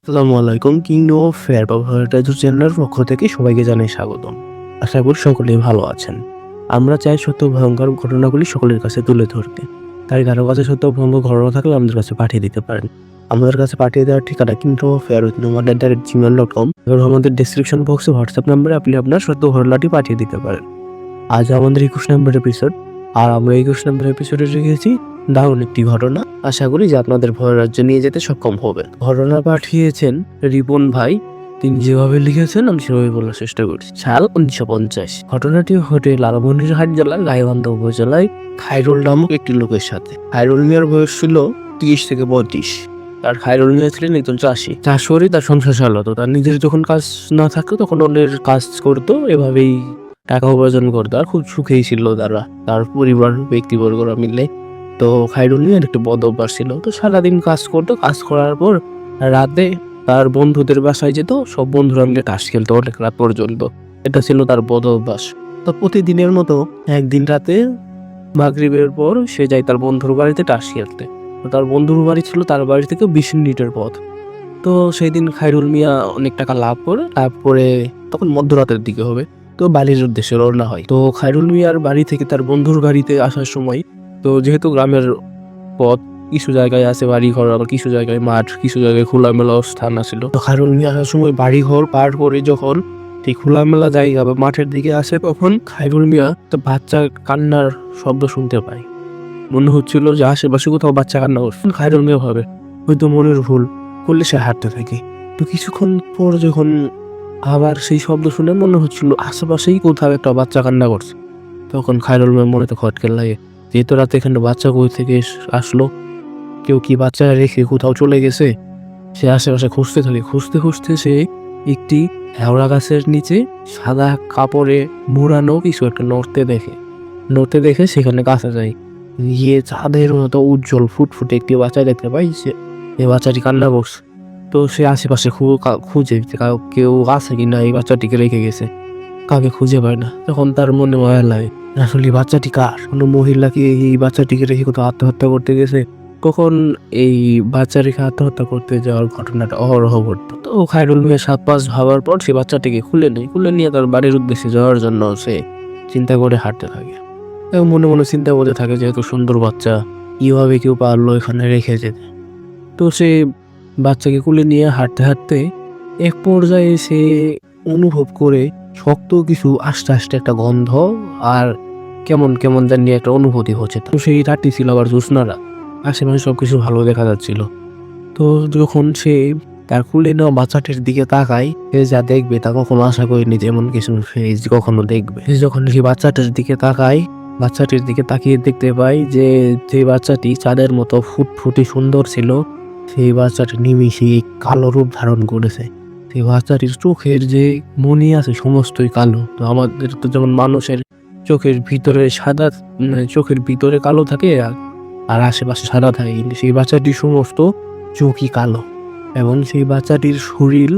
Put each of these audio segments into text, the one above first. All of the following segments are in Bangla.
আসসালামু আলাইকুম। কিংডম অফ ফেয়ার বা ভয়েটাইজর চ্যানেলের পক্ষ থেকে সবাইকে জানাই স্বাগতম। আশা করি সকলেই ভালো আছেন। আমরা চাই সত্য ভয়ঙ্কর ঘটনাগুলি সকলের কাছে তুলে ধরতে। তাই কারো কাছে সত্য ভয়ঙ্কর ঘটনা থাকলে আমাদের কাছে পাঠিয়ে দিতে পারেন। আমাদের কাছে পাঠিয়ে দেওয়ার ঠিকানা কিংডম অফ ফেয়ার @gmail.com এবং আমাদের ডেসক্রিপশন বক্সে হোয়াটসঅ্যাপ নাম্বারে আপনি আপনার সত্য ঘটনাটি পাঠিয়ে দিতে পারেন। আজ আমাদের 21 নম্বর এপিসোড, আর আমরা 21 নম্বর এপিসোডে রেখেছি দারুণ একটি ঘটনা। আশা করি যে আপনাদের ভয় রাজ্যে নিয়ে যেতে সক্ষম হবে। ঘটনা পাঠিয়েছেন রিপন ভাই। তিনি যেভাবে লিখেছেন আমি সেভাবে বলার চেষ্টা করছি। সাল 1950। ঘটনাটি ঘটে লালমনিরহাট জেলার গাইবান্ধা উপজেলায় খায়রুল নামক একটি লোকের সাথে। খায়রুল মিয়ার বয়স ছিল 30 থেকে 35। আর খায়রুল মিয়া ছিলেন একজন চাষি। চাষ করেই তার সংসার চালাতো। তার নিজের যখন কাজ না থাকতো তখন অন্যের কাজ করতো, এভাবেই টাকা উপার্জন করতো। আর খুব সুখেই ছিল তারা, তার পরিবার ব্যক্তিবর্গরা মিলে। তো খায়রুল মিয়ার একটা বদ অভ্যাস ছিল। তো সারাদিন কাজ করতো, কাজ করার পর রাতে তার বন্ধুদের বাসায় যেত। সব বন্ধুরা মিলে তাস খেলতো অনেক রাত পর্যন্ত। এটা ছিল তার বদ অভ্যাস। তো প্রতিদিনের মতো একদিন রাতে মাগরিবের পর সে যায় তার বন্ধুর বাড়িতে তাস খেলতে। তো তার বন্ধুর বাড়ি ছিল তার বাড়ি থেকে 20 মিনিটের পথ। তো সেই দিন খায়রুল মিয়া অনেক টাকা লাভ করে তখন মধ্যরাতের দিকে হবে। তো বাড়ির উদ্দেশ্যে রওনা হয়। তো খায়রুল মিয়ার বাড়ি থেকে তার বন্ধুর বাড়িতে আসার সময়, তো যেহেতু গ্রামের পথ, কিছু জায়গায় আছে বাড়ি ঘর, আবার কিছু জায়গায় মাঠ, কিছু জায়গায় খোলামেলা স্থান আছিল। তো খায়রুল মিয়া আসার সময় বাড়ি ঘর পার করে যখন ঠিক খোলামেলা জায়গা বা মাঠের দিকে আসে, তখন খায়রুল মিয়া তো বাচ্চার কান্নার শব্দ শুনতে পায়। মনে হচ্ছিল যে আশেপাশে কোথাও বাচ্চা কান্না করছে। খায়রুল মিয়া ভাবে হয়তো মনের ভুল করলে, সে হাঁটতে থাকে। তো কিছুক্ষণ পর যখন আবার সেই শব্দ শুনে মনে হচ্ছিল আশেপাশেই কোথাও একটা বাচ্চা কান্না করছে, তখন খায়রুল মিয়ার মনে তো খটকে লাগে, যেহেতু রাতে এখানে বাচ্চা কই থেকে আসলো, কেউ কি বাচ্চা রেখে কোথাও চলে গেছে। সে আশেপাশে খুঁজতে থাকে। খুঁজতে খুঁজতে সে একটি হেওড়া গাছের নিচে সাদা কাপড়ে মোড়ানো কিছু একটা নড়তে দেখে সেখানে কাছে যায়। গিয়ে চাঁদের মতো উজ্জ্বল ফুটফুটে একটি বাচ্চা দেখতে পাই। এই বাচ্চাটি কান্না করছে। তো সে আশেপাশে খুঁজে কেউ আছে কিনা এই বাচ্চাটিকে রেখে গেছে, কাকে খুঁজে পায় না। তখন তার মনে মায়া লাগে, আসলে বাচ্চাটি কার? কোনো মহিলা কি এই বাচ্চাটিকে রেখে কোথাও আত্মহত্যা করতে গেছে? কখন এই বাচ্চা রেখে আত্মহত্যা করতে যাওয়ার ঘটনাটা অহরহ ঘটতো। তো খায়রুল মিয়া 7-5 ভাবার পর সে বাচ্চাটিকে খুলে নিয়ে তার বাড়ির উদ্দেশ্যে যাওয়ার জন্য সে চিন্তা করে হাঁটতে থাকে। এবং মনে মনে চিন্তা করতে থাকে, যেহেতু সুন্দর বাচ্চা, কিভাবে কেউ পারলো এখানে রেখে যেতে। তো সে বাচ্চাকে কুলে নিয়ে হাঁটতে হাঁটতে এক পর্যায়ে সে অনুভব করে শক্ত কিছু আস্তে আস্তে একটা গন্ধ আর কেমন কেমন জানি একটা অনুভূতি হচ্ছে। তো সেই রাতটি ছিল আবার জ্যোৎস্নারা, আশেপাশে সবকিছু ভালো দেখা যাচ্ছিল। তো যখন সে তার কুলে নেওয়া বাচ্চাটির দিকে তাকায়, সে যা দেখবে তা কখনো আশা করেনি যেমন কিছু সে কখনো দেখবে। যখন সে বাচ্চাটির দিকে তাকিয়ে দেখতে পাই যে বাচ্চাটি চাঁদের মতো ফুটফুটে সুন্দর ছিল, সেই বাচ্চাটি নিমিষে কালো রূপ ধারণ করেছে। সেই বাচ্চাটির চোখের যে মনি আছে সমস্তই কালো। তো আমাদের তো যেমন মানুষের চোখের ভিতরে কালো থাকে আর আশেপাশে সাদা থাকে, সেই বাচ্চাটির সমস্ত চোখই কালো। এবং সেই বাচ্চাটির শরীর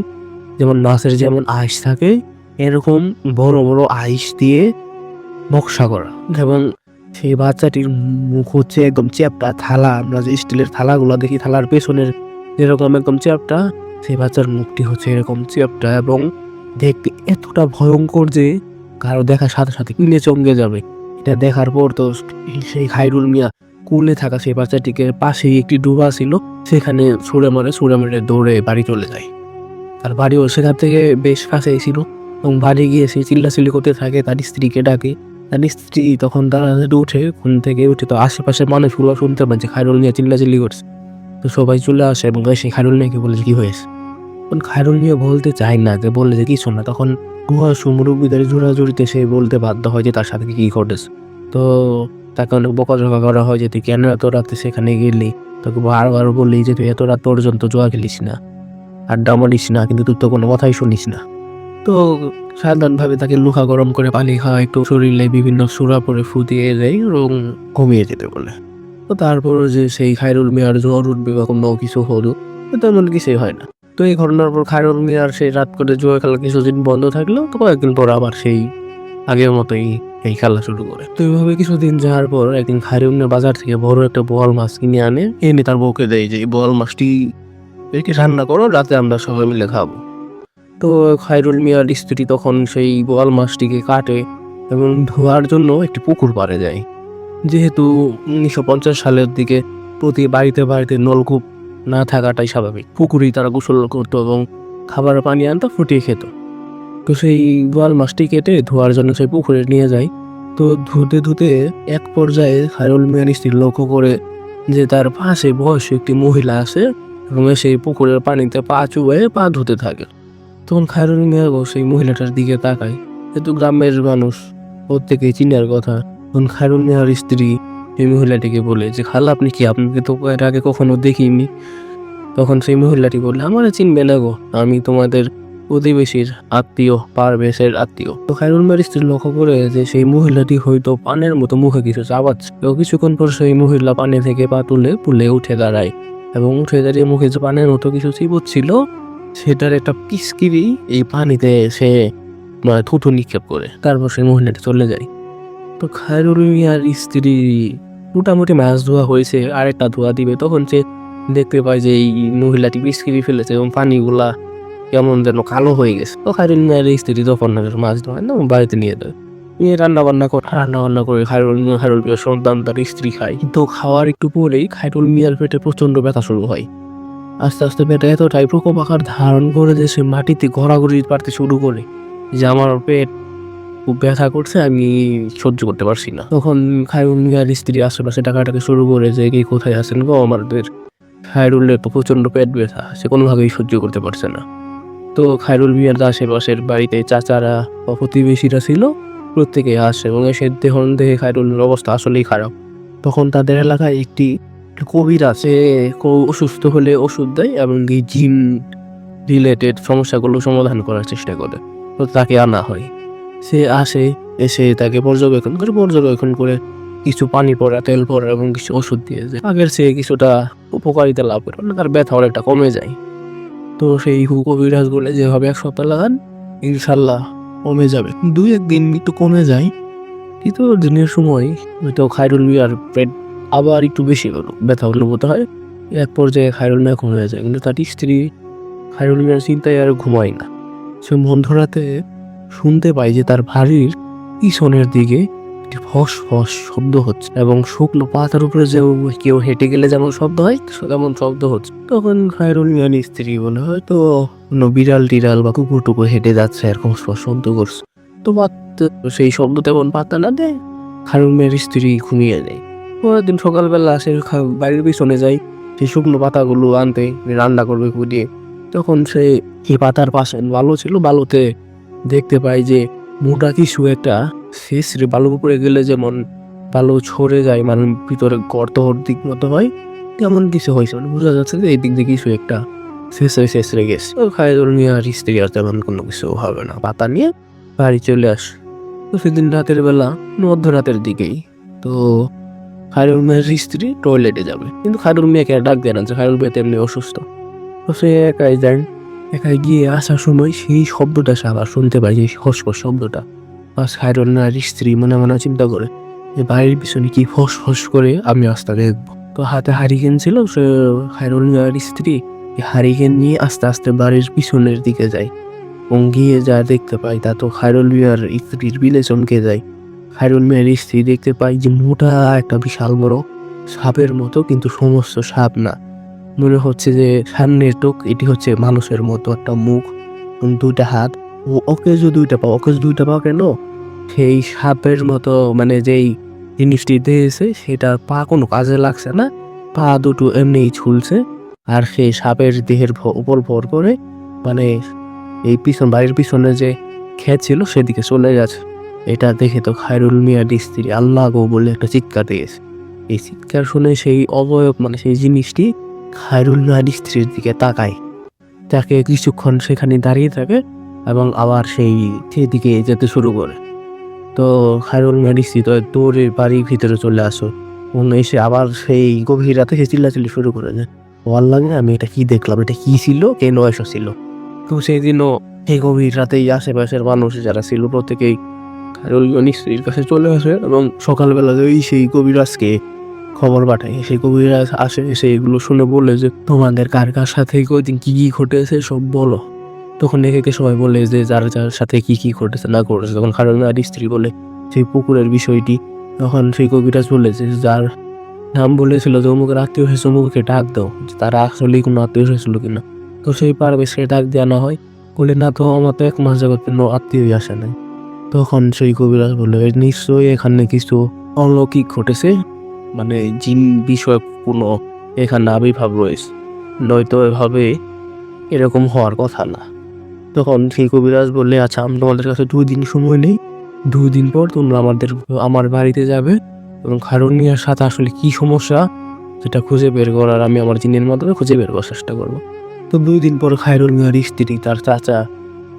যেমন মাছের যেমন আইস থাকে, এরকম বড় বড় আইস দিয়ে নকশা করা। এবং সেই বাচ্চাটির মুখ হচ্ছে একদম চ্যাপ্টা থালা, আমরা যে স্টিলের থালাগুলো দেখি, থালার পেছনের যেরকম একদম চ্যাপ্টা, সেই বাচ্চার মুখটি হচ্ছে এরকম চ্যাপ্টা এবং দেখতে এতটা ভয়ঙ্কর যে কারো দেখার সাথে সাথে কিনে চমকে যাবে। এটা দেখার পর তো সেই খায়রুল মিয়া কুলে থাকা সেই বাচ্চাটিকে পাশেই একটি ডুবা ছিল, সেখানে ছুঁড়ে মারে দৌড়ে বাড়ি চলে যায়। তার বাড়িও সেখান থেকে বেশ কাছেই ছিল। এবং বাড়ি গিয়ে সে চিল্লাচিল্লি করতে থাকে, তার স্ত্রীকে ডাকে। তার স্ত্রী তখন তাড়াতাড়ি উঠে, ঘুম থেকে উঠে তো আশেপাশের মানুষগুলো শুনতে পাচ্ছে খায়রুল মিয়া চিল্লাচিল্লি করছে। তো সবাই চলে আসে এবং সেই খায়রুল মিয়াকে বলে কি হয়েছে। তখন খায়রুল মিয়া বলতে চায় না, যে বললে যে কিছু না। তখন গুহাসু মুরব্বীদের জোড়াজুড়িতে সে বলতে বাধ্য হয় যে তার সাথে কি ঘটেছে। তো তাকে অনেক বকাঝকা করা হয় যে তুই কেন এত রাতে সেখানে গেলি। তোকে বারবার বললি যে তুই এত রাত পর্যন্ত জোয়া খেলিস না, আড্ডা মারিস না, কিন্তু তুই তো কোনো কথাই শুনিস না। তো সাধারণভাবে তাকে লুহা গরম করে পানি খাওয়া, একটু শরীরে বিভিন্ন সুরা পরে ফুটিয়ে দেয় এবং ঘুমিয়ে যেতে বলে। তো তারপর যে সেই খায়রুল মিয়ার জ্বর উঠবে বা কোনো কিছু হলো, তেমন কিছুই হয় না। তো এই ঘটনার পর খায়রুল মিয়ার সেই রাত করে জুয়া খেলা কিছুদিন বন্ধ থাকলো। তো কয়েকদিন পর আবার সেই আগের মতোই এই খেলা শুরু করে। তো এইভাবে কিছুদিন যাওয়ার পর একদিন খায়রুল মিয়া বাজার থেকে বড় একটা বোয়াল মাছ কিনে এনে তার বউকে দেয় যে এই বোয়াল মাছটি একে রান্না করো, রাতে আমরা সবাই মিলে খাবো। তো খায়রুল মিয়ার স্ত্রী তখন সেই বোয়াল মাছটিকে কাটে এবং ধোয়ার জন্য একটি পুকুর পাড়ে যায়। যেহেতু 1950 সালের দিকে প্রতি বাড়িতে বাড়িতে নলকূপ না থাকাটাই স্বাভাবিক, পুকুরেই তারা গোসল করতো এবং খাবার পানি আনতো, ফুটিয়ে খেত। তো সেই বোয়াল মাছটি কেটে ধোয়ার জন্য সেই পুকুরে নিয়ে যায়। তো ধুতে ধুতে এক পর্যায়ে খায়রুল মিয়ার স্ত্রী লক্ষ্য করে যে তার পাশে বয়সী একটি মহিলা আছে এবং সেই পুকুরের পানিতে পা চুবাইয়ে পা ধুতে থাকে। তখন খায়রুল মিয়া সেই মহিলাটার দিকে তাকায়, যেহেতু গ্রামের মানুষ প্রত্যেকেই চিনার কথা। তখন খায়রুল মিয়ার স্ত্রী সেই মহিলাটিকে বলে যে, খালা আপনি কি, আপনাকে তো এর আগে কখনো দেখিনি। তখন সেই মহিলাটি বললে, আমার চিনবে না গো, আমি তোমাদের প্রতিবেশীর আত্মীয়, পারভেজের আত্মীয়। তো খায়রুল মিয়ার স্ত্রী লক্ষ্য করে যে সেই মহিলাটি হয়তো পানের মতো মুখে কিছু চাবাচ্ছে। তো কিছুক্ষণ পর সেই মহিলা পানি থেকে পা তুলে পুলে উঠে দাঁড়ায় এবং উঠে দাঁড়িয়ে মুখে যে পানের মতো কিছু চিবোচ্ছিল সেটার একটা পিচকিরি এই পানিতে সে থুতু নিক্ষেপ করে, তারপর সেই মহিলাটি চলে যায়। তো খায়রুল মিয়ার স্ত্রী মোটামুটি মাছ ধোয়া হয়েছে, আরেকটা ধোয়া দিবে, তখন সে দেখতে পায় যে এই মহিলাটি পিচকিরি ফেলেছে এবং পানিগুলা কেমন যেন কালো হয়ে গেছে। তো খায়রুল মিয়ার স্ত্রী তখন মাছ ধোয় না, বাড়িতে নিয়ে যায়, নিয়ে রান্না বান্না করে খায়রুল মিয়ার সন্তান তার স্ত্রী খায়। তো খাওয়ার একটু পরেই খায়রুল মিয়ার পেটে প্রচন্ড ব্যথা শুরু হয়। আস্তে আস্তে পেটে এতটাই প্রকোপ আকার ধারণ করে যে সে মাটিতে ঘোরাঘুরি পারতে শুরু করে, যে আমার পেট খুব ব্যথা করছে, আমি সহ্য করতে পারছি না। তখন খায়রুল মিয়ার স্ত্রী আশেপাশে ডাকাটাকে শুরু করে যে, কে কোথায় আছেন গো, আমাদের খায়রুলের তো প্রচন্ড পেট ব্যথা, সে কোনোভাবেই সহ্য করতে পারছে না। তো খায়রুল মিয়ার আশেপাশের বাড়িতে চাচারা বা প্রতিবেশীরা ছিল, প্রত্যেকে আসে এবং এসে দেখে খায়রুলের অবস্থা আসলেই খারাপ। তখন তাদের এলাকায় একটি কবির আছে, অসুস্থ হলে ওষুধ দেয় এবং এই জিন রিলেটেড সমস্যাগুলো সমাধান করার চেষ্টা করে। তো তাকে আনা হয়, সে আসে, এসে তাকে পর্যবেক্ষণ করে কিছু পানি পড়া, তেল পড়া এবং কিছু ওষুধ দিয়ে যায়। আগের সে কিছুটা উপকারিতা লাভ করে, তার ব্যথা অনেকটা কমে যায়। তো সেই কবিরাজ বলে যেভাবে 1 সপ্তাহ লাগান ইনশাল্লাহ কমে যাবে। 2-1 দিন একটু কমে যায়, কিন্তু দিনের সময় হয়তো খায়রুল মিয়ার পেট আবার একটু বেশি ব্যথা অনুভূত হয়। এক পর্যায়ে খায়রুল মিয়া কমে যায়, কিন্তু তার স্ত্রী খায়রুল মিয়ার চিন্তায় আর ঘুমায় না। সে মধ্যরাতে শুনতে পায় যে তার বাড়ির পিছনের দিকে একটি ফস ফস শব্দ হচ্ছে এবং শুকনো পাতার উপরে যে কেউ হেঁটে গেলে যেমন শব্দ হয় তেমন শব্দ হচ্ছে। তখন খায়রুল মিয়ার স্ত্রী বলে, হয়তো কোনো বিড়াল টিড়াল বা কুকুর টুকুর হেঁটে যাচ্ছে, এরকম শব্দ করছে। তো সেই শব্দ তেমন পাত্তা না দেয়, খায়রুল মিয়ার স্ত্রী ঘুমিয়ে যায়। পরের দিন সকালবেলা সে বাড়ির পিছনে যায় সেই শুকনো পাতাগুলো আনতে, রান্না করবে ফুটিয়ে। তখন সে এই পাতার পাশে বালু ছিল, বালুতে দেখতে পায় যে মোটা কিছু একটা শেষরে, বালুর উপরে গেলে যেমন বালু ছড়ে যায়, মানে ভিতরে গর্তর দিক মতো হয়, তেমন কিছু হয়েছে, মানে বোঝা যাচ্ছে যে এই দিক দিয়ে কিছু একটা শেষরে গেছে। তো খায়রুল মিয়ার স্ত্রী আর তেমন কোনো কিছু হবে না, পাতা নিয়ে বাড়ি চলে আসে। তো সেদিন রাতের বেলা, মধ্যরাতের দিকেই, তো খায়রুল মিয়ার স্ত্রী টয়লেটে যাবে, কিন্তু খায়রুল মিয়াকে ডাক দেয় না, যে খায়রুল মিয়া তেমনি অসুস্থ। তো সে একাই যায়, একাই গিয়ে আসার সময় সেই শব্দটা সে আবার শুনতে পায়, যে ফসফস শব্দটা। খায়রুল মিয়ার স্ত্রী মনে মনে চিন্তা করে যে বাড়ির পিছনে কি ফস করে, আমি আস্তে দেখবো। তো হাতে হারিকেন ছিল, সে খায়রুল মিয়ার স্ত্রী হারিকেন নিয়ে আস্তে আস্তে বাড়ির পিছনের দিকে যায় এবং গিয়ে যা দেখতে পায় তা তো খায়রুল মিয়ার স্ত্রীর বিলে চমকে যায়। খায়রুল মিয়ার স্ত্রী দেখতে পায় যে মোটা একটা বিশাল বড় সাপের মতো, কিন্তু সমস্ত সাপ না, মনে হচ্ছে যে সামনের টোক, এটি হচ্ছে মানুষের মতো একটা মুখ, 2টা হাত ও অকেজো 2টা পা। অকেজো 2টা পা কেন? সেই সাপের মতো, মানে যেই জিনিসটি দিয়েছে সেটা পা কোনো কাজে লাগছে না, পা দুটো এমনিই ঝুলছে, আর সেই সাপের দেহের উপর ভর করে, মানে এই বাড়ির পিছনে যে ক্ষেত ছিল সেদিকে চলে গেছে। এটা দেখে তো খায়রুল মিয়ার স্ত্রী আল্লাহ গো বলে একটা চিৎকার দিয়েছে। এই চিৎকার শুনে সেই অবয়ব, মানে সেই জিনিসটি খায়রুল মিয়ার স্ত্রীর দিকে তাকায়, তাকে কিছুক্ষণ সেখানে দাঁড়িয়ে থাকে এবং আবার সেদিকে যেতে শুরু করে। তো খায়রুল মিয়ার স্ত্রী তো দৌড়ে বাড়ির ভিতরে চলে আসো, এসে আবার সেই গভীর রাতে সে চিল্লাচিল্লি শুরু করে যে, আল্লাহ, আমি এটা কি দেখলাম, এটা কি ছিল, কেন এসেছিল? তো সেই দিনও এই গভীর রাতেই আশেপাশের মানুষ যারা ছিল প্রত্যেকেই খায়রুল মিয়ার স্ত্রীর কাছে চলে আসে এবং সকালবেলা সেই কবিরাজকে খবর পাঠায়। সেই কবিরাজ আসে, এসে এগুলো শুনে বলে যে তোমাদের কার কার সাথে ওই দিন কি কি ঘটেছে সব বলো। তখন একে সবাই বলে যে যার যার সাথে কি কি ঘটেছে না ঘটেছে। তখন খায়রুল মিয়ার স্ত্রী বলে সেই পুকুরের বিষয়টি। তখন সেই কবিরাজ বলেছে যার নাম বলেছিল যে অমুকের আত্মীয় হয়েছে অমুককে ডাক দাও, তারা আসলেই কোনো আত্মীয় হয়েছিল কিনা। তো সেই পারভেজকে ডাক দেওয়া না হয়, বলে না তো আমার তো 1 মাস যাবত কোনো আত্মীয়ই আসে নাই। তখন সেই কবিরাজ বলল নিশ্চয়ই এখানে কিছু অলৌকিক ঘটেছে, মানে জিন বিষয়ক কোনো এখানে আবির্ভাব রয়েছে, নয়তো এভাবে এরকম হওয়ার কথা না। তখন সেই কবিরাজ বললে আচ্ছা আমি তোমাদের কাছে 2 দিন সময় নেই, 2 দিন পর তোমরা আমার বাড়িতে যাবে এবং খায়রুল মিয়ার সাথে আসলে কি সমস্যা সেটা খুঁজে বের করার আমি আমার জিনের মাধ্যমে খুঁজে বের করার চেষ্টা করবো। তো 2 দিন পর খায়রুল মিয়ার স্ত্রী, তার চাচা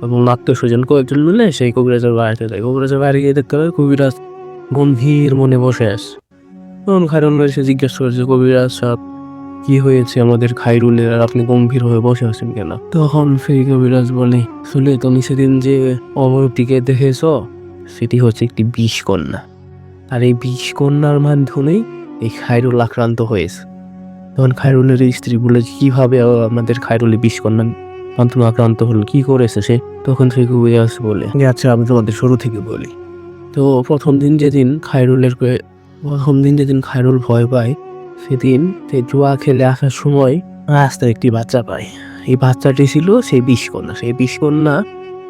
এবং আত্মীয় স্বজন কয়েকজন মিলে সেই কবিরাজের বাড়িতে যায়। কবিরাজের বাড়ি গিয়ে দেখতে পাবে কবিরাজ গম্ভীর মনে বসে আছে। তখন খায়রুল মিয়া এসে জিজ্ঞাসা করেছে কবিরাজ সাহেব কি হয়েছে আমাদের খায়রুলের, আর আপনি গম্ভীর হয়ে বসে আছেন কেন? তখন সেই কবিরাজ বলে শুনে তুমি সেদিন যে অমরটিকে দেখেছ সেটি হচ্ছে একটি বিষকন্যা, আর এই বিষকন্যার মাধ্যমেই এই খায়রুল আক্রান্ত হয়েছে। তখন খায়রুলের স্ত্রী বলে কিভাবে আমাদের খায়রুলের বিষকন্যা মাধ্যমে আক্রান্ত হলো, কি করেছে সে? তখন সেই কবিরাজ বলে আচ্ছা আমি তোমাদের শুরু থেকে বলি। তো প্রথম দিন যেদিন খায়রুল ভয় পায়, সেদিন সে জুয়া খেলে আসার সময় রাস্তায় একটি বাচ্চা পায়। এই বাচ্চাটি ছিল সেই বিষকন্যা। সেই বিষকন্যা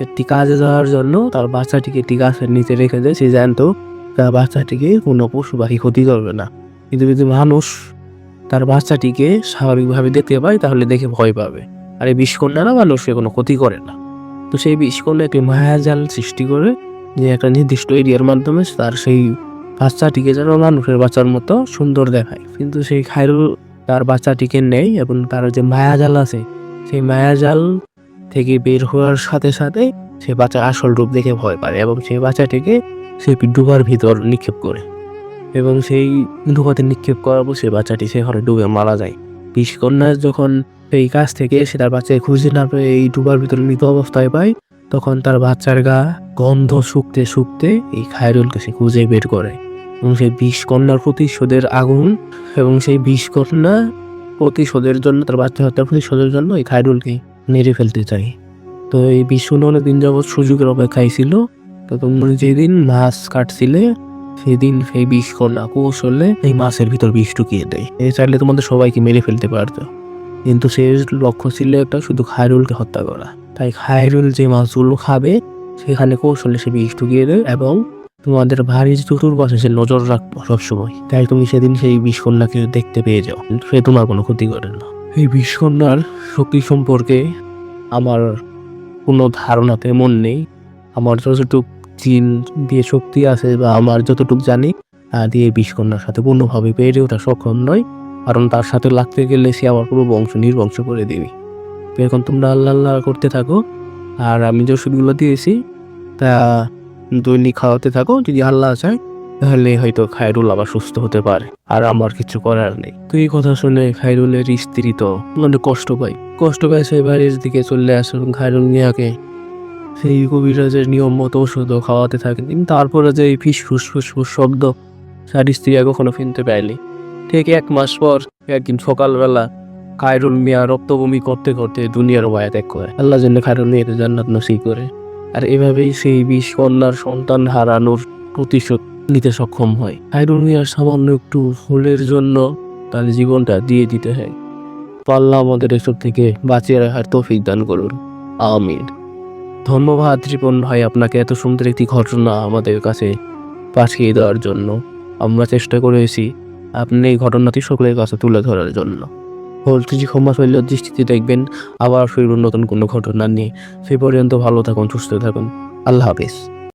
একটি কাজে যাওয়ার জন্য তার বাচ্চাটিকে একটি গাছের নিচে রেখে দেয়। সে জানতো তার বাচ্চাটিকে কোনো পশু পাখি ক্ষতি করবে না, কিন্তু যদি মানুষ তার বাচ্চাটিকে স্বাভাবিকভাবে দেখতে পায় তাহলে দেখে ভয় পাবে। আর এই বিষকন্যারা মানুষকে কোনো ক্ষতি করে না। তো সেই বিষকন্যা একটি মায়াজাল সৃষ্টি করে যে একটা নির্দিষ্ট এরিয়ার মাধ্যমে তার সেই বাচ্চাটিকে যেন মানুষের বাচ্চার মতো সুন্দর দেখায়। কিন্তু সেই খায়রুল তার বাচ্চাটিকে নেয় এবং তার যে মায়াজাল আছে সেই মায়াজাল থেকে বের হওয়ার সাথে সাথে সে বাচ্চার আসল রূপ দেখে ভয় পায় এবং সেই বাচ্চাটিকে সে ডুবার ভিতর নিক্ষেপ করে এবং সেই ডুবাতে নিক্ষেপ করার পর সে বাচ্চাটি সেখানে ডুবে মারা যায়। বিষকন্যা যখন এই কাছ থেকে এসে তার বাচ্চাকে খুঁজে না পেয়ে এই ডুবার ভিতরে মৃত অবস্থায় পায়, তখন তার বাচ্চার গা গন্ধ শুকতে শুকতে এই খায়রুলকে সে খুঁজে বের করে এবং সেই বিষকন্যার প্রতিশোধের আগুন এবং সেই বিষকন্যা প্রতিশোধের জন্য তার বাচ্চা হত্যার প্রতিশোধের জন্য এই খায়রুলকে মেরে ফেলতে চাই। তো এই বিষকন্যা অনেকদিন যাবৎ সুযোগের অপেক্ষায় ছিল। তো তোমরা যেদিন মাছ কাটছিলে সেদিন সেই বিষকন্যা কৌশলে এই মাছের ভিতর বিষ ঢুকিয়ে দেয়। এই চাইলে তোমাদের সবাইকে মেরে ফেলতে পারতো, কিন্তু সে লক্ষ্য ছিল একটা শুধু খায়রুলকে হত্যা করা। তাই খায়রুল যে মাছগুলো খাবে সেখানে কৌশলে সে বিষ ঢুকিয়ে দেয় এবং তোমাদের বাড়ির চতুর্পাশে সে নজর রাখবো সবসময়। তাই তুমি সেদিন সেই বিষকন্যাকে দেখতে পেয়ে যাও, কিন্তু সে তোমার কোনো ক্ষতি করে না। এই বিষকন্যার শক্তি সম্পর্কে আমার কোনো ধারণা তেমন নেই। আমার যতটুকু জিন দিয়ে শক্তি আছে বা আমার যতটুকু জানি দিয়ে বিষকন্যার সাথে পূর্ণভাবে পেরে ওঠা সক্ষম নয়, কারণ তার সাথে লাগতে গেলে সে আমার পুরো বংশ নির্বংশ করে দেবে। তো এখন তোমরা আল্লাহ আল্লাহ করতে থাকো, আর আমি যে ওষুধগুলো দিয়েছি তা দৈনিক খাওয়াতে থাকো। যদি আল্লাহ চায় তাহলে হয়তো খায়রুল আবার সুস্থ হতে পারে, আর আমার কিছু করার নেই। তো এই কথা শুনে খায়রুলের স্ত্রী তো অনেক কষ্ট পায় সেই বাড়ির দিকে চলে আসে এবং খায়রুল মিয়াকে সেই কবিরাজের নিয়ম মতো ওষুধও খাওয়াতে থাকে। কিন্তু তারপরে যে এই ফুসফুস শব্দ তার স্ত্রী কখনো শুনতে পায়নি। ঠিক 1 মাস পর একদিন সকালবেলা খায়রুল মিয়া রক্তবমি করতে করতে দুনিয়ার মায়া ত্যাগ করে। আল্লাহ জন্য খায়রুল মিয়াকে জান্নাত নসিব করে। আর এভাবেই সেই বিষকন্যার সন্তান হারানোর প্রতিশোধ নিতে সক্ষম হয়। খায়রুল মিয়ার সামান্য একটু ভুলের জন্য তার জীবনটা দিয়ে দিতে হয়। আল্লাহ আমাদের এসব থেকে বাঁচিয়ে রাখার তৌফিক দান করুন, আমিন। ধন্যবাদ রিপন ভাই আপনাকে এত সুন্দর একটি ঘটনা আমাদের কাছে পাঠিয়ে দেওয়ার জন্য। আমরা চেষ্টা করেছি আপনি এই ঘটনাটি সকলের কাছে তুলে ধরার জন্য। ভুলত্রুটি ক্ষমা শৈলের দৃষ্টিতে দেখবেন। আবার ফিরুন নতুন কোনো ঘটনা নিয়ে। সে পর্যন্ত ভালো থাকুন, সুস্থ থাকুন। আল্লাহ হাফেজ।